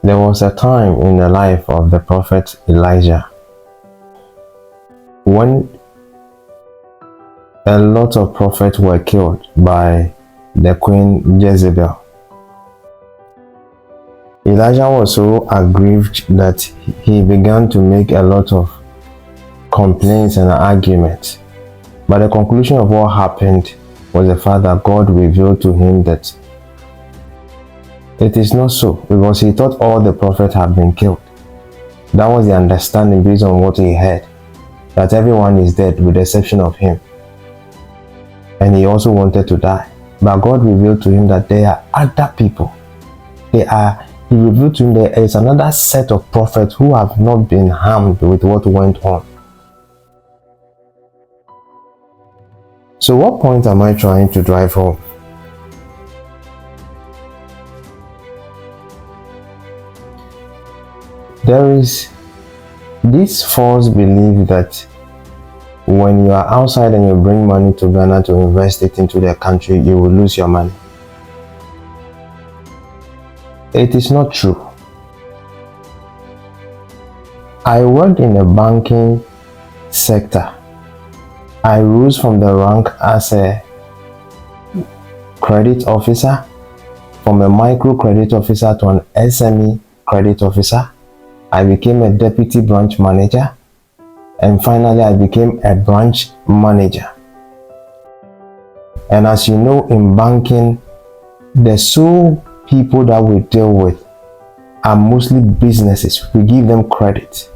There was a time in the life of the prophet Elijah when a lot of prophets were killed by the queen Jezebel. Elijah was so aggrieved that he began to make a lot of complaints and arguments. But the conclusion of what happened was the fact that God revealed to him that it is not so, because he thought all the prophets had been killed. That was the understanding based on what he heard, that everyone is dead with the exception of him. And he also wanted to die. But God revealed to him that there are other people. He revealed to him there is another set of prophets who have not been harmed with what went on. So what point am I trying to drive home? There is this false belief that when you are outside and you bring money to Ghana to invest it into the country, you will lose your money. It is not true. I worked in the banking sector. I rose from the rank as a credit officer, from a micro credit officer to an SME credit officer. I became a deputy branch manager, and finally I became a branch manager. And as you know, in banking, the sole people that we deal with are mostly businesses. We give them credit.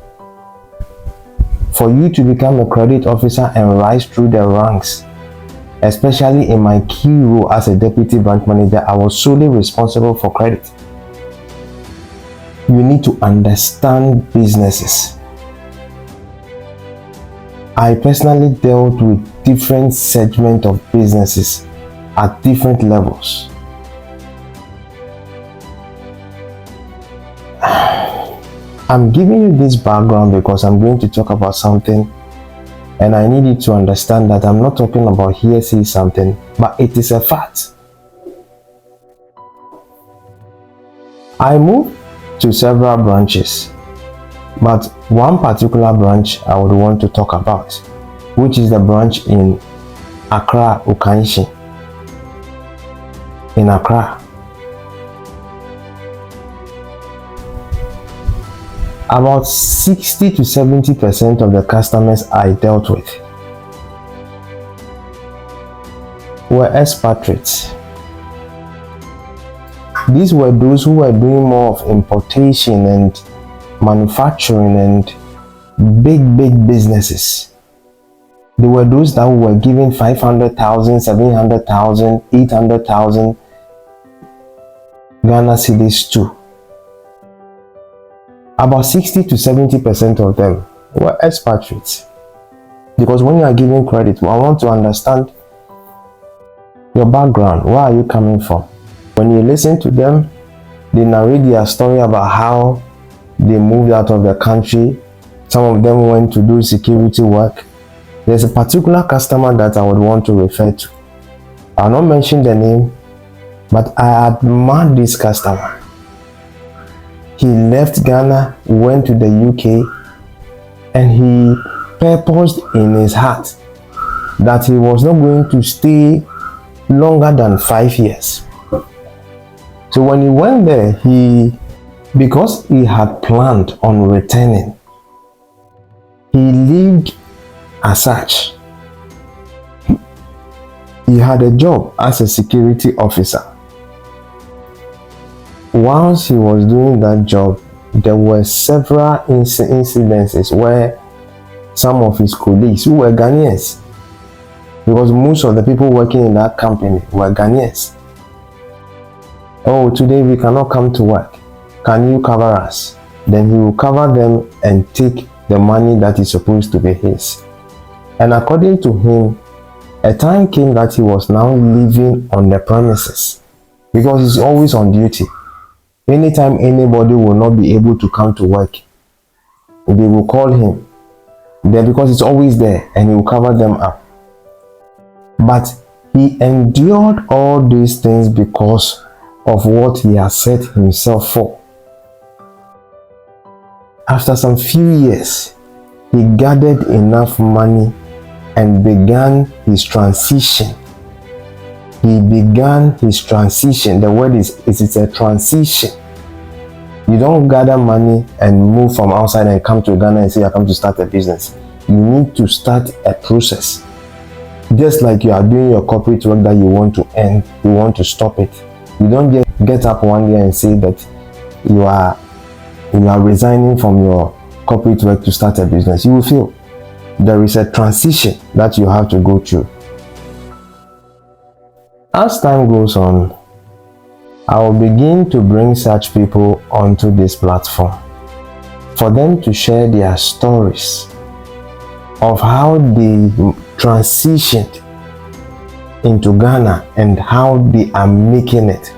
For you to become a credit officer and rise through the ranks, especially in my key role as a deputy branch manager, I was solely responsible for credit. You need to understand businesses. I personally dealt with different segments of businesses at different levels. I'm giving you this background because I'm going to talk about something, and I need you to understand that I'm not talking about hearsay something, but it is a fact. I moved to several branches, but one particular branch I would want to talk about, which is the branch in Accra, Ukanshi, in Accra. About 60 to 70% of the customers I dealt with were expatriates. These were those who were doing more of importation and manufacturing and big businesses. They were those that were given 500,000, 700,000, 800,000 Ghana cedis too. About 60 to 70% of them were expatriates. Because when you are giving credit, I want to understand your background. Where are you coming from? When you listen to them, they narrate their story about how they moved out of the country. Some of them went to do security work. There's a particular customer that I would want to refer to. I'll not mention the name, but I admire this customer. He left Ghana, went to the UK, and he purposed in his heart that he was not going to stay longer than 5 years. So when he went there, because he had planned on returning, he lived as such. He had a job as a security officer. Whilst he was doing that job, there were several incidences where some of his colleagues who were Ghanaians, because most of the people working in that company were Ghanaians. Oh, today we cannot come to work. Can you cover us? Then he will cover them and take the money that is supposed to be his. And according to him, a time came that he was now living on the premises because he's always on duty. Anytime anybody will not be able to come to work, they will call him there because it's always there and he will cover them up. But he endured all these things because of what he has set himself for. After some few years, he gathered enough money and began his transition. He began his transition. The word is it's a transition. You don't gather money and move from outside and come to Ghana and say, I come to start a business. You need to start a process. Just like you are doing your corporate work that you want to end, you want to stop it. You don't just get up one day and say that you are resigning from your corporate work to start a business. You will fail. There is a transition that you have to go through. As time goes on, I will begin to bring such people onto this platform for them to share their stories of how they transitioned into Ghana and how they are making it.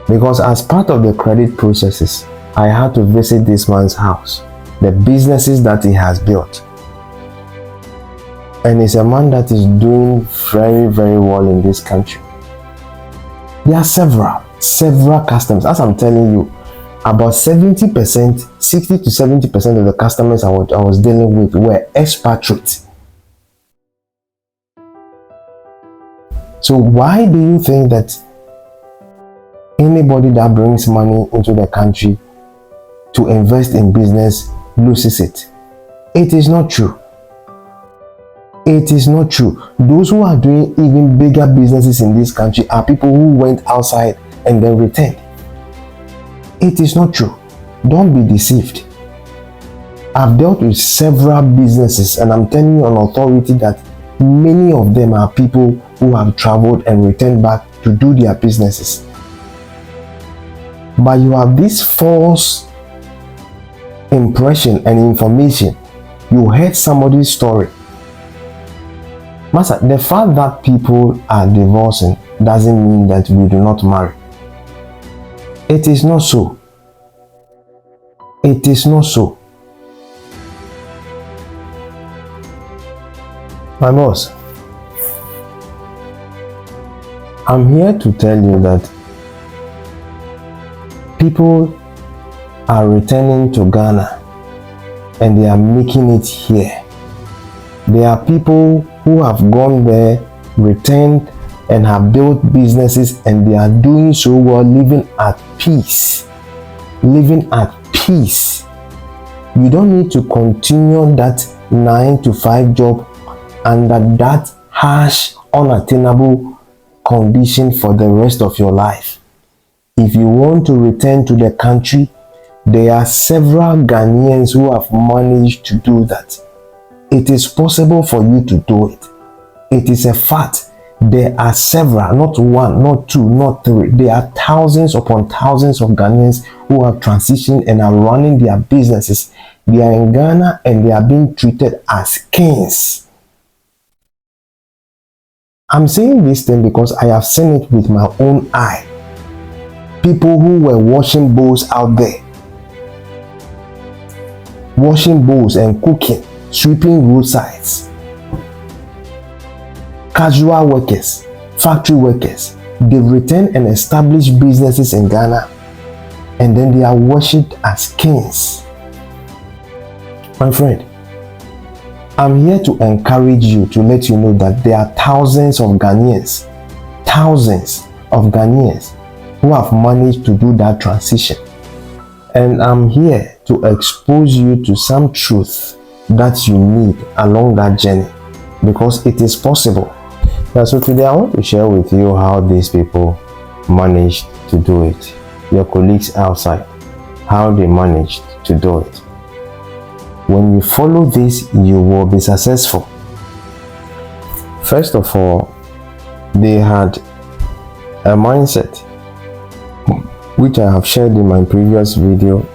Because as part of the credit processes, I had to visit this man's house, the businesses that he has built. And he's a man that is doing very, very well in this country. There are several customers. As I'm telling you, about 70%, 60 to 70% of the customers I was dealing with were expatriates. So why do you think that anybody that brings money into the country to invest in business loses it? It is not true. It is not true. Those who are doing even bigger businesses in this country are people who went outside and then returned. It is not true. Don't be deceived. I've dealt with several businesses and I'm telling you on authority that many of them are people who have traveled and returned back to do their businesses. But you have this false impression and information. You heard somebody's story. Master, the fact that people are divorcing doesn't mean that we do not marry. It is not so. It is not so. My boss, I'm here to tell you that people are returning to Ghana and they are making it here. There are people who have gone there, returned, and have built businesses, and they are doing so well, living at peace. Living at peace. You don't need to continue that 9 to 5 job under that harsh, unattainable condition for the rest of your life. If you want to return to the country, there are several Ghanaians who have managed to do that. It is possible for you to do it. It is a fact. There are several, not one, not two, not three. There are thousands upon thousands of Ghanaians who have transitioned and are running their businesses. They are in Ghana and they are being treated as kings. I'm saying this thing because I have seen it with my own eye. People who were washing bowls out there, washing bowls and cooking, sweeping roadsides, casual workers, factory workers, they return and establish businesses in Ghana and then they are worshipped as kings. My friend, I'm here to encourage you, to let you know that there are thousands of Ghanaians who have managed to do that transition. And I'm here to expose you to some truth that you need along that journey, because it is possible. So today I want to share with you how these people managed to do it. Your colleagues outside, how they managed to do it. When you follow this, you will be successful. First of all, they had a mindset, which I have shared in my previous video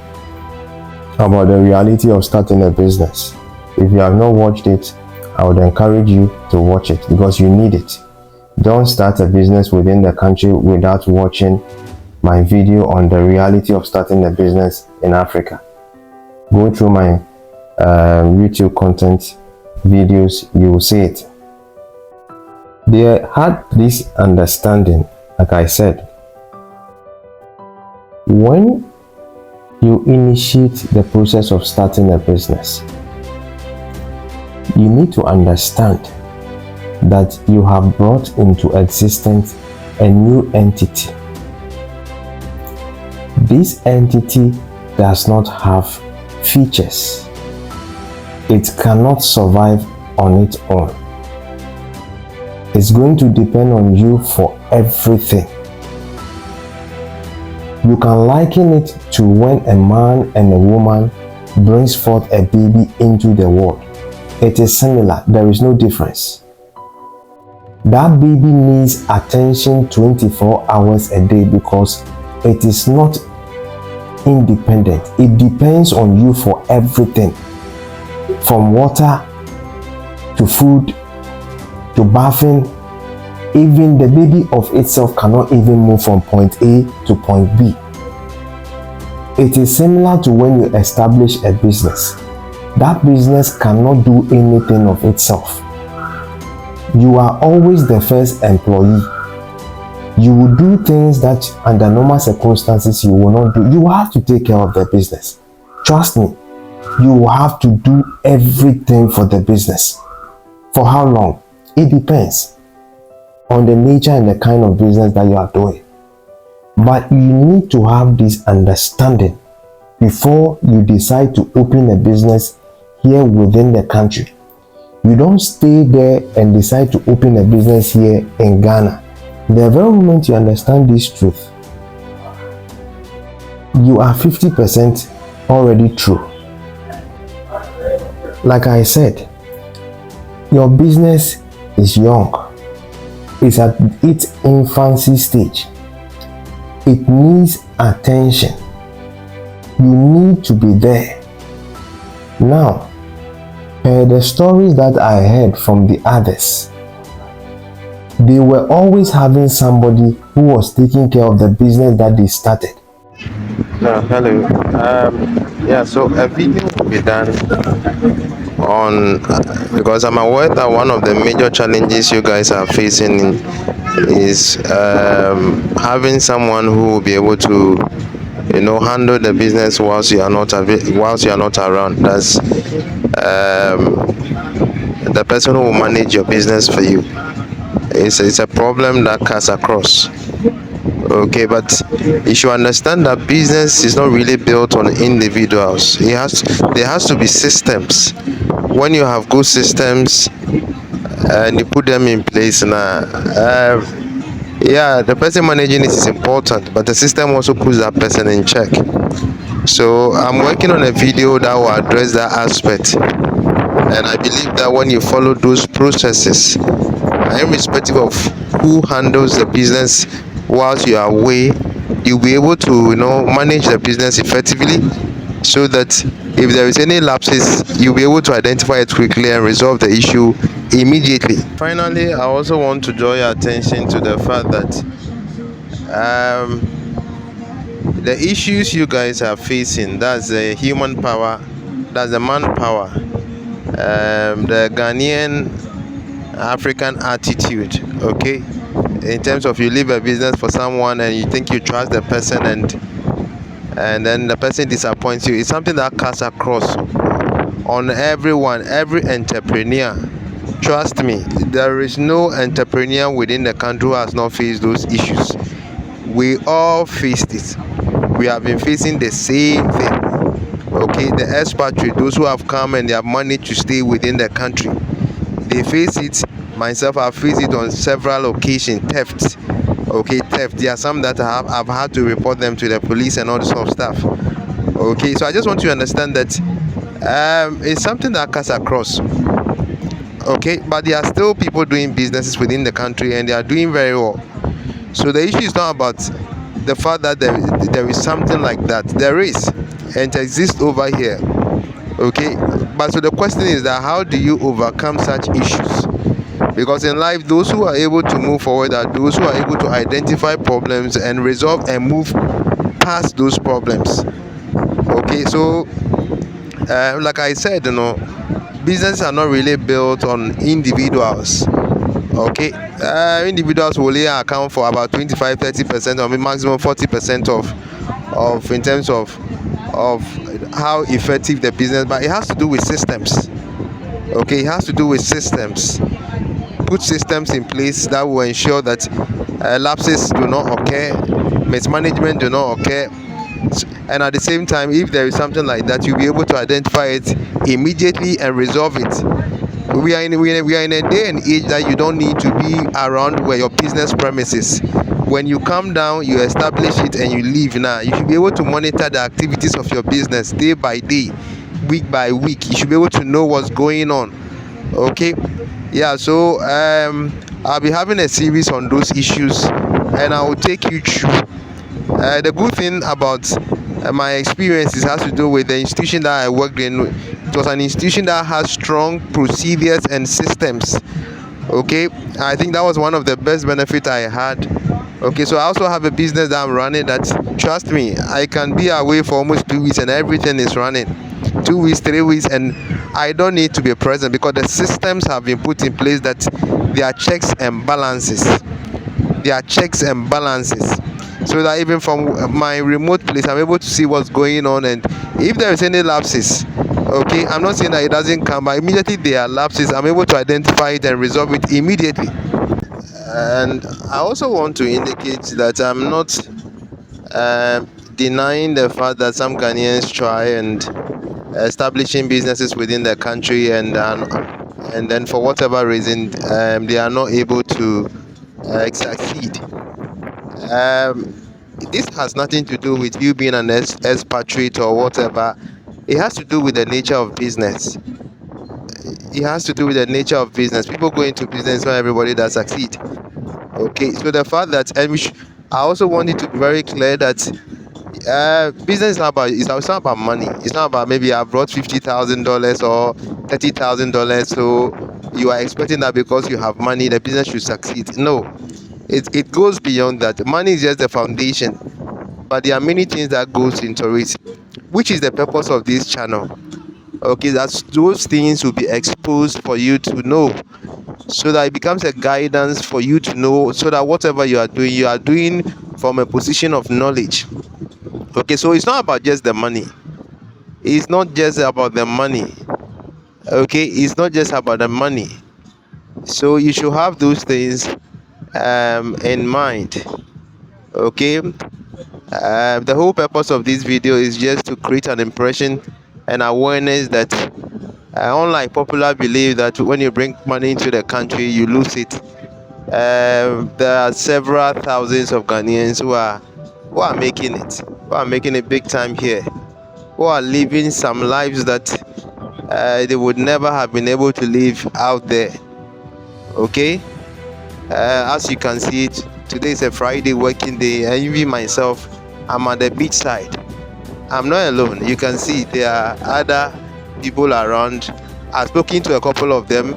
about the reality of starting a business. If you have not watched it, I would encourage you to watch it because you need it. Don't start a business within the country without watching my video on the reality of starting a business in Africa. Go through my YouTube content videos, you will see it. They had this understanding, like I said, when you initiate the process of starting a business, you need to understand that you have brought into existence a new entity. This entity does not have features. It cannot survive on its own. It's going to depend on you for everything. You can liken it to when a man and a woman brings forth a baby into the world. It is similar. There is no difference. That baby needs attention 24 hours a day because it is not independent. It depends on you for everything, from water to food to bathing. Even the baby of itself cannot even move from point A to point B. It is similar to when you establish a business. That business cannot do anything of itself. You are always the first employee. You will do things that under normal circumstances you will not do. You will have to take care of the business. Trust me, you will have to do everything for the business. For how long? It depends on the nature and the kind of business that you are doing. But you need to have this understanding before you decide to open a business here within the country. You don't stay there and decide to open a business here in Ghana. The very moment you understand this truth, you are 50% already through. Like I said, your business is young. It's at its infancy stage. It needs attention. You need to be there. Now, per the stories that I heard from the others, they were always having somebody who was taking care of the business that they started. Hello. So a video will be done on because I'm aware that one of the major challenges you guys are facing is having someone who will be able to, handle the business whilst you are not around. That's the person who will manage your business for you. It's a problem that cuts across. Okay, but you should understand that business is not really built on individuals. There has to be systems. When you have good systems and you put them in place, the person managing it is important, but the system also puts that person in check. So I'm working on a video that will address that aspect, and I believe that when you follow those processes, irrespective of who handles the business whilst you are away, you'll be able to manage the business effectively, so that if there is any lapses, you'll be able to identify it quickly and resolve the issue immediately. Finally, I also want to draw your attention to the fact that the issues you guys are facing, that's the human power, that's the manpower, the Ghanaian African attitude, okay, in terms of you leave a business for someone and you think you trust the person and then the person disappoints you. It's something that cuts across on everyone, every entrepreneur. Trust me, there is no entrepreneur within the country who has not faced those issues. We all faced it. We have been facing the same thing. Okay, the expatriates, those who have come and they have managed to stay within the country, they face it. Myself, I've faced it on several occasions. Theft. Okay, theft. There are some that I've had to report them to the police and all this sort of stuff. Okay, so I just want you to understand that it's something that cuts across. Okay, but there are still people doing businesses within the country and they are doing very well. So the issue is not about the fact that there is something like that. There is, and it exists over here. Okay, but so the question is that how do you overcome such issues? Because in life, those who are able to move forward are those who are able to identify problems and resolve and move past those problems. Okay, so like I said, businesses are not really built on individuals. Okay, individuals will only account for about 25-30% or maximum 40% of in terms of of how effective the business, but it has to do with systems. Okay, it has to do with systems. Put systems in place that will ensure that lapses do not occur, mismanagement do not occur, and at the same time, if there is something like that, you'll be able to identify it immediately and resolve it. We are in a day and age that you don't need to be around where your business premises. When you come down, you establish it and you leave. Now you should be able to monitor the activities of your business day by day, week by week. You should be able to know what's going on. Okay, yeah, so I'll be having a series on those issues, and I will take you through. The good thing about my experiences has to do with the institution that I worked in. It was an institution that has strong procedures and systems. Okay, I think that was one of the best benefits I had. Okay, so I also have a business that I'm running that, trust me, I can be away for almost 2 weeks and everything is running. 2 weeks, 3 weeks, and I don't need to be present because the systems have been put in place that there are checks and balances. There are checks and balances. So that even from my remote place, I'm able to see what's going on, and if there is any lapses, okay, I'm not saying that it doesn't come, but immediately there are lapses, I'm able to identify it and resolve it immediately. And I also want to indicate that I'm not denying the fact that some Ghanaians try and establishing businesses within the country, and then for whatever reason they are not able to succeed. This has nothing to do with you being an expatriate or whatever. It has to do with the nature of business. It has to do with the nature of business. People go into business, not everybody that succeed. Okay, so the fact that, and I also want it to be very clear that business is not about money. It's not about maybe I brought $50,000 or $30,000, so you are expecting that because you have money the business should succeed. No, it goes beyond that. Money is just the foundation, but there are many things that goes into it, which is the purpose of this channel. Okay, that's those things will be exposed for you to know, so that it becomes a guidance for you to know, so that whatever you are doing from a position of knowledge. Okay, so it's not about just the money. It's not just about the money. Okay, it's not just about the money. So you should have those things in mind. Okay, the whole purpose of this video is just to create an impression and awareness that unlike popular belief that when you bring money into the country you lose it, there are several thousands of Ghanaians who are making it big time here, who are living some lives that they would never have been able to live out there. Okay, as you can see, today is a Friday working day, and even myself, I'm at the beach side. I'm not alone. You can see there are other people around. I've spoken to a couple of them,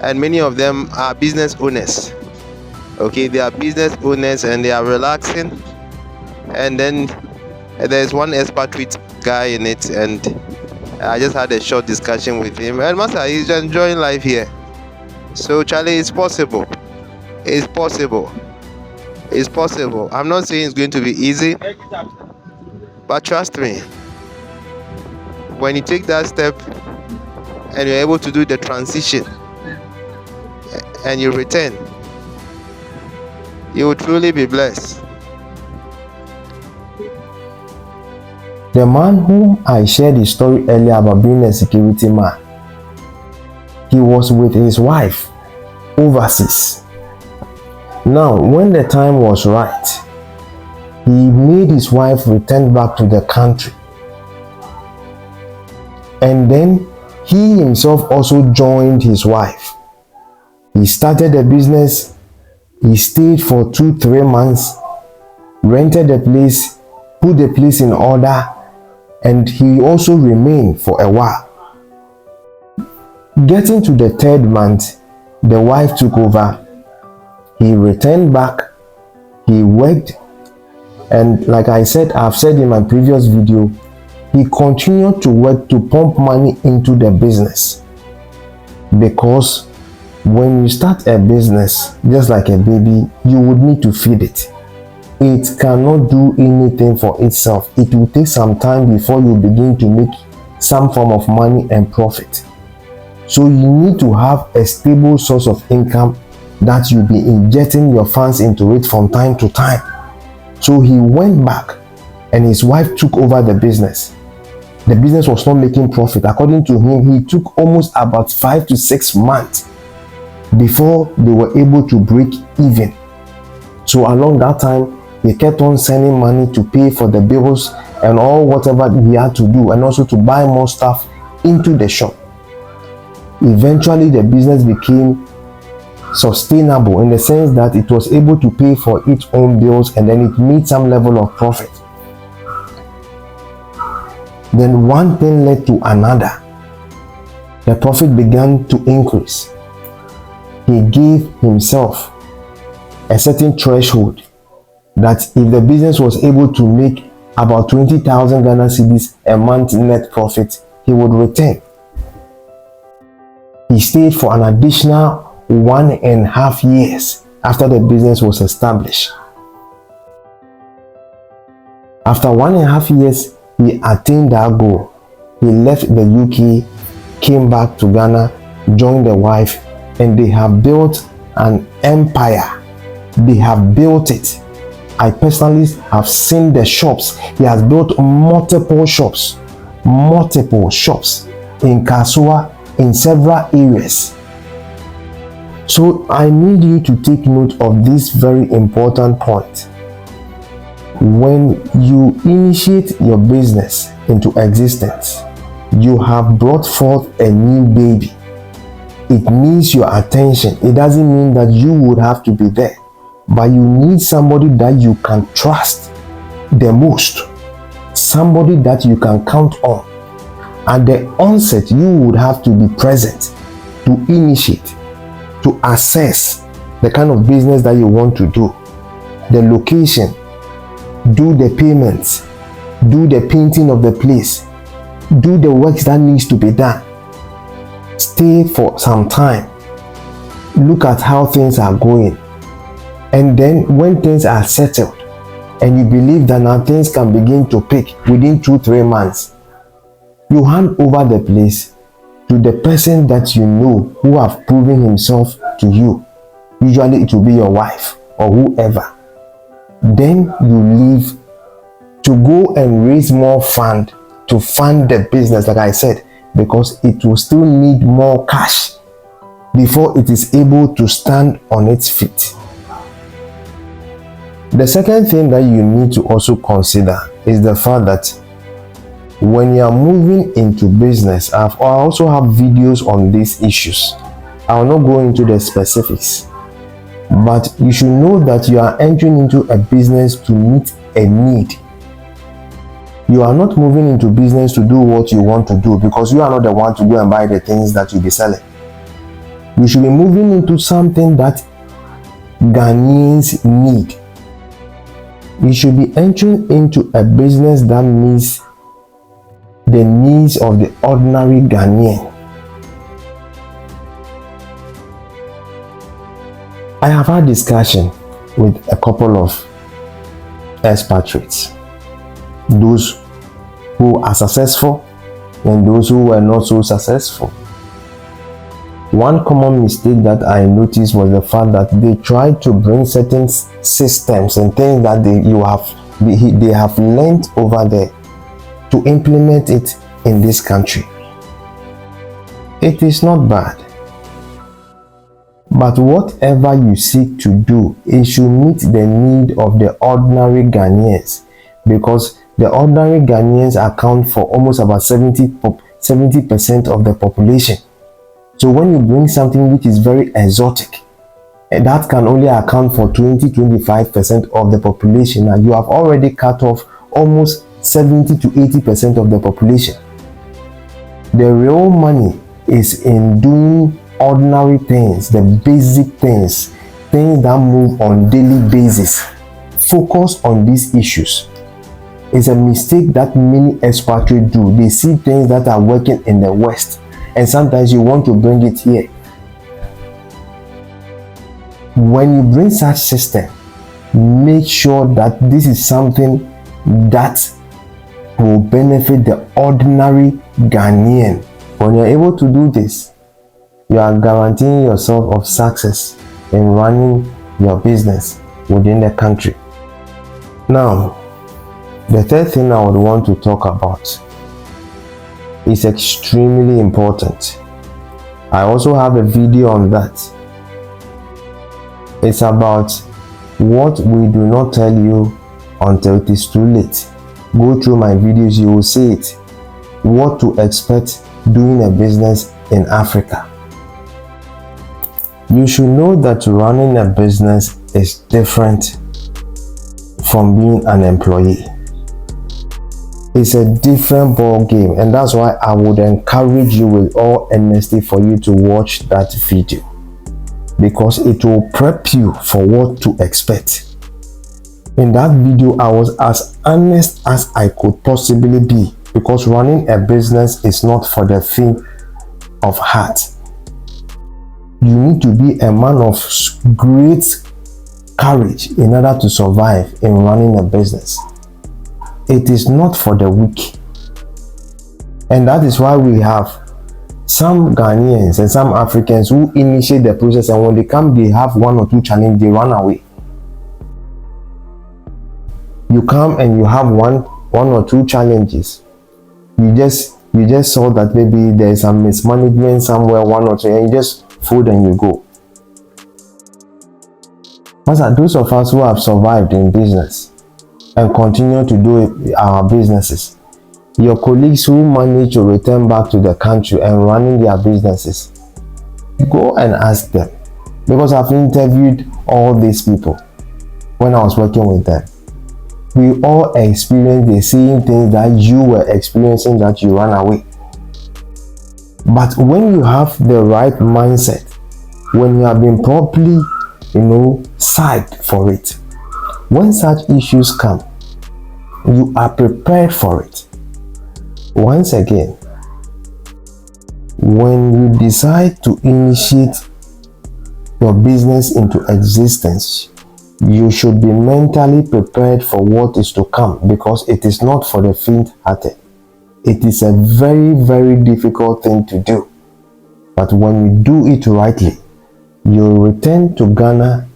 and many of them are business owners. Okay, they are business owners and they are relaxing. And then there's one expatriate guy in it, and I just had a short discussion with him, and master, he's enjoying life here. So Charlie, it's possible. It's possible. It's possible. I'm not saying it's going to be easy, but trust me, when you take that step and you're able to do the transition and you return, you will truly be blessed. The man whom I shared his story earlier about being a security man, he was with his wife overseas. Now, when the time was right, he made his wife return back to the country. And then he himself also joined his wife. He started a business. He stayed for 2-3 months, rented a place, put the place in order, and he also remained for a while. Getting to the 3rd month, the wife took over. He returned back. He worked, and like I said, I've said in my previous video, he continued to work to pump money into the business, because when you start a business, just like a baby, you would need to feed it. it cannot do anything for itself. It will take some time before you begin to make some form of money and profit. So you need to have a stable source of income that you'll be injecting your funds into it from time to time. So he went back and his wife took over the business. The business was not making profit. According to him, he took almost about 5 to 6 months before they were able to break even. So along that time, he kept on sending money to pay for the bills and all whatever he had to do, and also to buy more stuff into the shop. Eventually, the business became sustainable in the sense that it was able to pay for its own bills, and then it made some level of profit. Then one thing led to another. The profit began to increase. He gave himself a certain threshold that if the business was able to make about 20,000 Ghana cedis a month net profit, he would return. He stayed for an additional 1.5 years after the business was established. After 1.5 years, he attained that goal. He left the UK, came back to Ghana, joined the wife, and they have built an empire. They have built it. I personally have seen the shops. He has built multiple shops in Kasua, in several areas. So I need you to take note of this very important point. When you initiate your business into existence, you have brought forth a new baby. It needs your attention. It doesn't mean that you would have to be there, but you need somebody that you can trust the most, somebody that you can count on. At the onset, you would have to be present to initiate, to assess the kind of business that you want to do, the location, do the payments, do the painting of the place, do the works that needs to be done. Stay for some time, look at how things are going, and then when things are settled and you believe that now things can begin to pick within 2-3 months, you hand over the place to the person that you know who have proven himself to you. Usually it will be your wife or whoever. Then you leave to go and raise more fund to fund the business, like I said, because it will still need more cash before it is able to stand on its feet. The second thing that you need to also consider is the fact that when you are moving into business, I also have videos on these issues. I will not go into the specifics, but you should know that you are entering into a business to meet a need. You are not moving into business to do what you want to do, because you are not the one to go and buy the things that you'll be selling. You should be moving into something that Ghanaians need. You should be entering into a business that meets the needs of the ordinary Ghanaian. I have had discussion with a couple of expatriates, those who are successful and those who were not so successful. One common mistake that I noticed was the fact that they tried to bring certain systems and things that they have learned over there to implement it in this country. It is not bad, but whatever you seek to do, it should meet the need of the ordinary Ghanaians, because the ordinary Ghanaians account for almost about 70% of the population. So when you bring something which is very exotic, that can only account for 20-25% of the population, and you have already cut off almost 70-80% of the population. The real money is in doing ordinary things, the basic things that move on daily basis. Focus on these issues. It's a mistake that many expatriates do. They see things that are working in the West, and sometimes you want to bring it here. When you bring such system, make sure that this is something that will benefit the ordinary Ghanaian. When you're able to do this, you are guaranteeing yourself of success in running your business within the country. Now, the third thing I would want to talk about is extremely important. I also have a video on that. It's about what we do not tell you until it is too late. Go through my videos, you will see it. What to expect doing a business in Africa. You should know that running a business is different from being an employee. It's a different ball game, and that's why I would encourage you with all honesty for you to watch that video, because it will prep you for what to expect. In that video, I was as honest as I could possibly be, because running a business is not for the faint of heart. You need to be a man of great courage in order to survive in running a business. It is not for the weak. And that is why we have some Ghanaians and some Africans who initiate the process, and when they come, they have one or two challenges, they run away. You come and you have one or two challenges. You just saw that maybe there's some mismanagement somewhere, one or two, and you just fold and you go. But those of us who have survived in business and continue to do our businesses, your colleagues who manage to return back to the country and running their businesses, go and ask them, because I've interviewed all these people when I was working with them. We all experience the same things that you were experiencing, that you ran away. But when you have the right mindset, when you have been properly, psyched for it, when such issues come, you are prepared for it. Once again, when you decide to initiate your business into existence, you should be mentally prepared for what is to come, because it is not for the faint-hearted. It is a very, very difficult thing to do. But when you do it rightly, you'll return to Ghana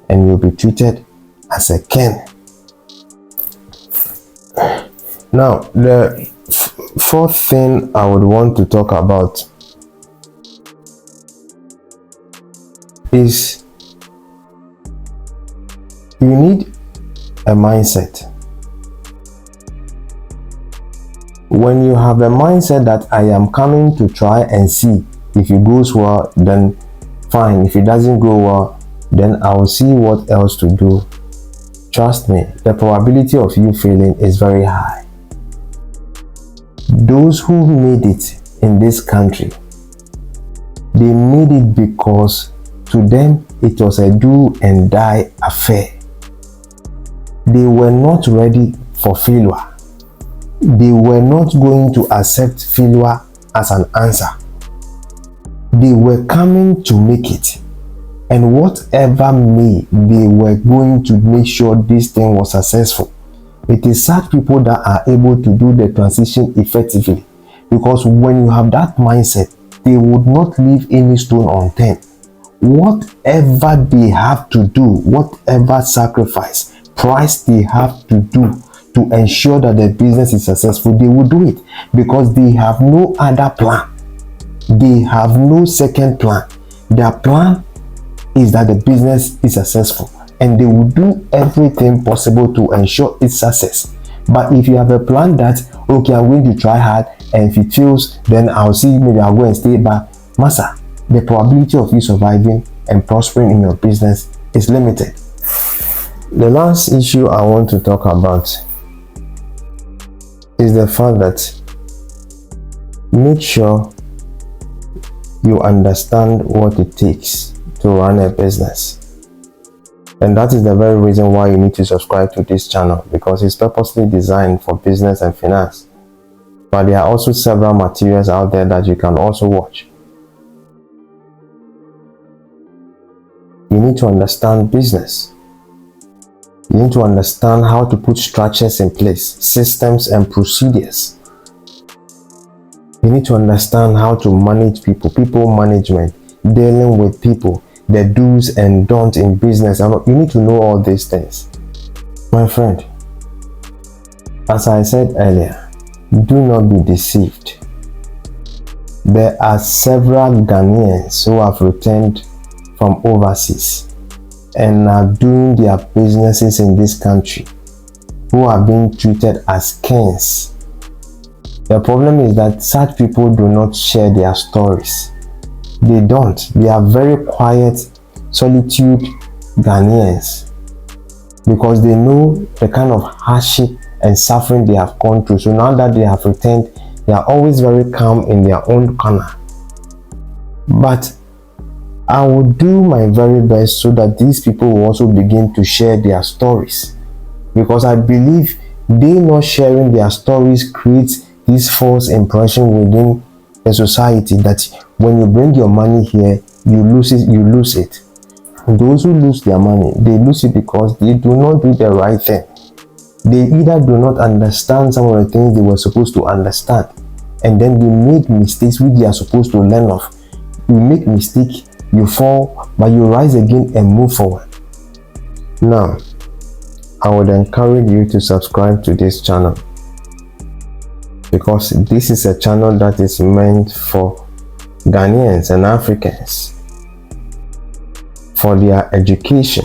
and you'll be treated as a king. Now, the fourth thing I would want to talk about is you need a mindset. When you have a mindset that I am coming to try and see, if it goes well, then fine. If it doesn't go well, then I will see what else to do. Trust me, the probability of you failing is very high. Those who made it in this country, they made it because to them it was a do and die affair. They were not ready for failure. They were not going to accept failure as an answer. They were coming to make it, and whatever may, they were going to make sure this thing was successful. It is such people that are able to do the transition effectively, because when you have that mindset, they would not leave any stone unturned. Whatever they have to do, whatever sacrifice, price they have to do to ensure that the business is successful, they will do it, because they have no other plan. They have no second plan. Their plan is that the business is successful, and they will do everything possible to ensure its success. But if you have a plan that, okay, I'm going to try hard, and if it fails, then I'll see, maybe I'll go and stay back. Massa, the probability of you surviving and prospering in your business is limited. The last issue I want to talk about is the fact that make sure you understand what it takes to run a business. And that is the very reason why you need to subscribe to this channel, because it's purposely designed for business and finance. But there are also several materials out there that you can also watch. You need to understand business. You need to understand how to put structures in place, systems and procedures. You need to understand how to manage people management, dealing with people, the do's and don'ts in business. You need to know all these things. My friend, as I said earlier, do not be deceived. There are several Ghanaians who have returned from overseas and are doing their businesses in this country, who are being treated as kings. The problem is that such people do not share their stories. They don't. They are very quiet, solitude Ghanaians, because they know the kind of hardship and suffering they have gone through. So now that they have returned, they are always very calm in their own corner. But I will do my very best so that these people will also begin to share their stories, because I believe they not sharing their stories creates this false impression within the society that when you bring your money here, you lose it. Those who lose their money, they lose it because they do not do the right thing. They either do not understand some of the things they were supposed to understand, and then they make mistakes which they are supposed to learn of. You make mistake, you fall, but you rise again and move forward. Now, I would encourage you to subscribe to this channel, because this is a channel that is meant for Ghanaians and Africans, for their education,